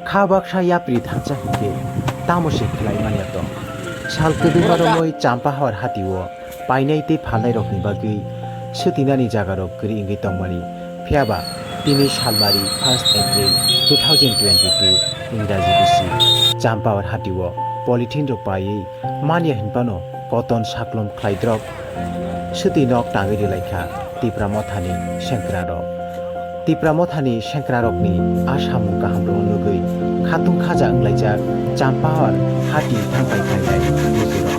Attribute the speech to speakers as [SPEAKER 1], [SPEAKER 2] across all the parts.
[SPEAKER 1] Khabaksa yapri thangcha hike tamosik khlai mania to salkedi baromoi champahar hatiwo painai te phalai rokni bagui sutinani jagarok gri ingi tongmani phiaba tini salmari 1st April 2022 इंराजी बिसि चाम्पावर हातिwo polythene rok paiwi mania hinpano koton saklom khlaidrok suti nok tangwi rilaikha tipra mothani sengkrarok tipra mothani sengkrarokni asamu kahamrok nugui khatung khaja wnglaijak champahar hati thangpai khainai nugurok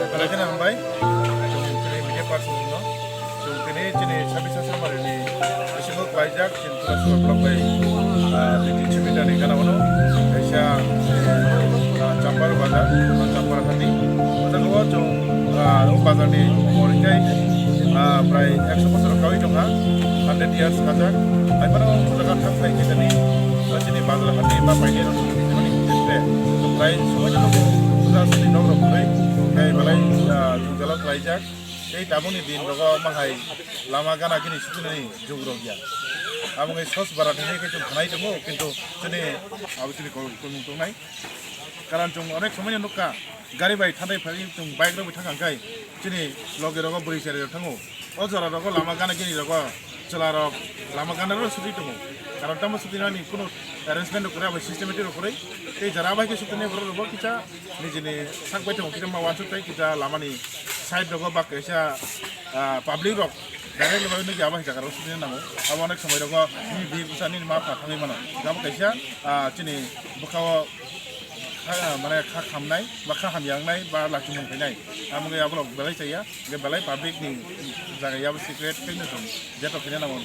[SPEAKER 2] Balajan hambai, jadi media person no, so kini jadi sabi sasa mari ni, asyik wajak, cinta surat labai, di cibi dari kana wono, Asia campur bazar, campur hati, kita gua jom, bazar ni orikai, prai 100% kawin jom ha, 100 years kajak, ay mana jaga thang kita ni, jadi bazar hati, apa ini, ini kita, so prai semua jaga kita sini nongkrong prai. Kay balai jugalat laijak kay tabuni din rogo mahai lama gana kini sutuni jugrogya among sos barat ini kay tum khanai tumo kintu sini abisini ko tungai karan tum onek somanya nukka gari bai thandai phagi tum bike ro bithang kai sini loge rogo buri sere thango ojara rogo lama gana kini rogo chala rok lama gana ro suti tumo karan tamo suti nani kuno arrangement kore aba systematic kore এই যারা ভাইকে সুতনে বড় রব কিটা নিজে সাক বাইতে কিটা মা ওয়ান সুতাই কিটা লামানি সাইড রব বা কেসা পাবলিক রক ডাইরেক্ট লবাই নাকি আবা জায়গা রক সুতনে নামো আবা অনেক সময় রক নি বি বুসানি মা ফাথাঙি মানো গাম কেসা চিনি বখাও মানে খা খামনাই বা খা হামিয়াংনাই বা লাকি মনফাইনাই আমগে আবল বেলাই চাইয়া গে বেলাই পাবলিক নি জায়গাयाबो সিক্রেট ফেইনো যেটা কিনা নামো